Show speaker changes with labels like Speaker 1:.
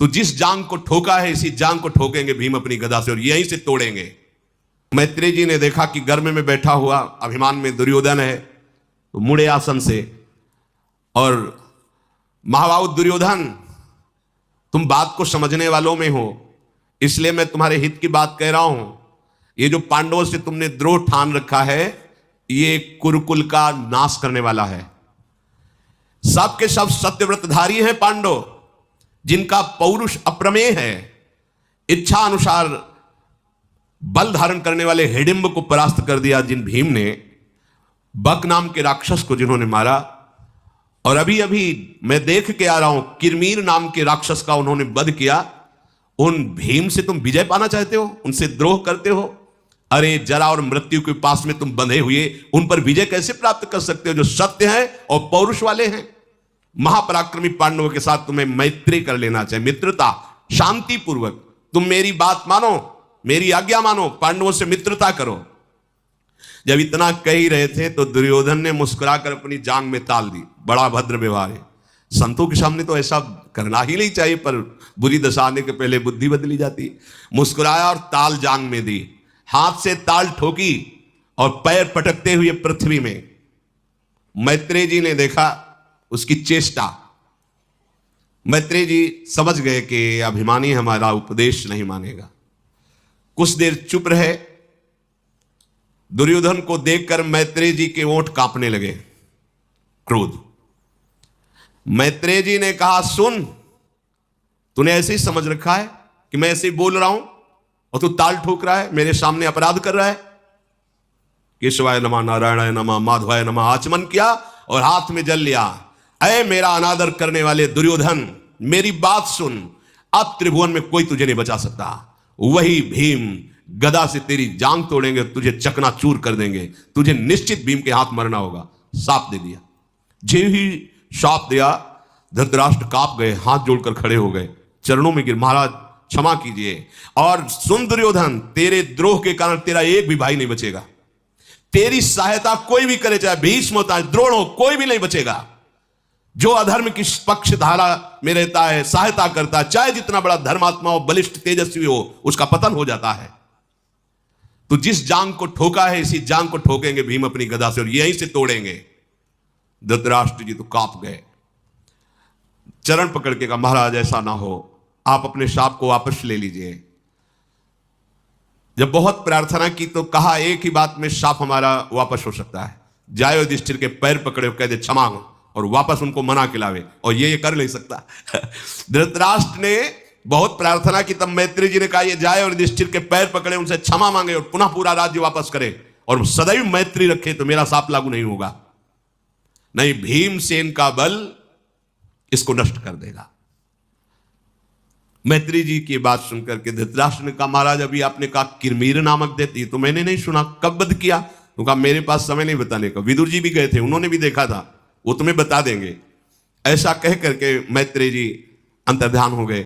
Speaker 1: तो जिस जांग को ठोका है इसी जांग को ठोकेंगे भीम अपनी गदा से और यहीं से तोड़ेंगे। मैत्रेय जी ने देखा कि गर्भ में बैठा हुआ अभिमान में दुर्योधन है, तो मुड़े आसन से और महाबाहु दुर्योधन, तुम बात को समझने वालों में हो, इसलिए मैं तुम्हारे हित की बात कह रहा हूं। ये जो पांडवों से तुमने द्रोह ठान रखा है, ये कुरुकुल का नाश करने वाला है। सब के सब सत्यव्रतधारी हैं पांडव, जिनका पौरुष अप्रमेय है। इच्छा अनुसार बल धारण करने वाले हिडिंब को परास्त कर दिया जिन भीम ने, बक नाम के राक्षस को जिन्होंने मारा, और अभी अभी मैं देख के आ रहा हूं किरमीर नाम के राक्षस का उन्होंने वध किया। उन भीम से तुम विजय पाना चाहते हो, उनसे द्रोह करते हो? अरे जरा और मृत्यु के पास में तुम बंधे हुए उन पर विजय कैसे प्राप्त कर सकते हो जो सत्य है और पौरुष वाले हैं? महापराक्रमी पांडवों के साथ तुम्हें मैत्री कर लेना चाहिए, मित्रता, शांति पूर्वक। तुम मेरी बात मानो, मेरी आज्ञा मानो, पांडवों से मित्रता करो। जब इतना कह ही रहे थे तो दुर्योधन ने मुस्कुराकर अपनी जांग में ताल दी। बड़ा भद्र व्यवहार है, संतों के सामने तो ऐसा करना ही नहीं चाहिए, पर बुरी दशा आने के पहले बुद्धि बदली जाती। मुस्कुराया और ताल जांग में दी, हाथ से ताल ठोकी और पैर पटकते हुए पृथ्वी में। मैत्रेय जी ने देखा उसकी चेष्टा। मैत्रेय जी समझ गए कि अभिमानी हमारा उपदेश नहीं मानेगा। कुछ देर चुप रहे। दुर्योधन को देखकर मैत्रेय जी के ओंठ कांपने लगे, क्रोध। मैत्रेय जी ने कहा, सुन, तूने ऐसे ही समझ रखा है कि मैं ऐसे ही बोल रहा हूं और तू ताल ठोक रहा है, मेरे सामने अपराध कर रहा है। केशवाय नमः, नारायणाय नमः, माधवाय नमः आचमन किया और हाथ में जल लिया। अय मेरा अनादर करने वाले दुर्योधन, मेरी बात सुन, अब त्रिभुवन में कोई तुझे नहीं बचा सकता। वही भीम गदा से तेरी जांग तोड़ेंगे, तुझे चकनाचूर कर देंगे, तुझे निश्चित भीम के हाथ मरना होगा। साप दे दिया। जे ही शाप दिया, धृतराष्ट्र कांप गए, हाथ जोड़कर खड़े हो गए, चरणों में गिर, महाराज क्षमा कीजिए। और सुन दुर्योधन, तेरे द्रोह के कारण तेरा एक भी भाई नहीं बचेगा। तेरी सहायता कोई भी करे, चाहे भीष्म होता है, द्रोण हो, कोई भी नहीं बचेगा। जो अधर्म की पक्ष धारा में रहता है, सहायता करता है, चाहे जितना बड़ा धर्मात्मा हो, बलिष्ठ तेजस्वी हो, उसका पतन हो जाता है। तो जिस जांग को ठोका है इसी जांग को ठोकेंगे भीम अपनी गदा से और यहीं से तोड़ेंगे। धृतराष्ट्र जी तो कांप गए, चरण पकड़ के कहा, महाराज ऐसा ना हो, आप अपने शाप को वापस ले लीजिए। जब बहुत प्रार्थना की तो कहा, एक ही बात में शाप हमारा वापस हो सकता है। जाए युधिष्ठिर के पैर पकड़े और कह दे क्षमा, और वापस उनको मना खिलावे, और ये कर नहीं सकता। धृतराष्ट्र ने बहुत प्रार्थना की, तब मैत्रेय जी ने कहा, ये जाए और युधिष्ठिर के पैर पकड़े, उनसे क्षमा मांगे और पुनः पूरा राज्य वापस करे और सदैव मैत्री रखे, तो मेरा शाप लागू नहीं होगा। नहीं, भीमसेन का बल इसको नष्ट कर देगा। मैत्रेय जी की बात सुनकर के धृतराष्ट्र ने कहा, महाराज अभी आपने कहा किरमीर नामक देती, तो मैंने नहीं सुना, कब वध किया? तो कहा, मेरे पास समय नहीं बताने का। विदुर जी भी गए थे, उन्होंने भी देखा था, वो तुम्हें बता देंगे। ऐसा कह करके मैत्रेय जी अंतर्ध्यान हो गए।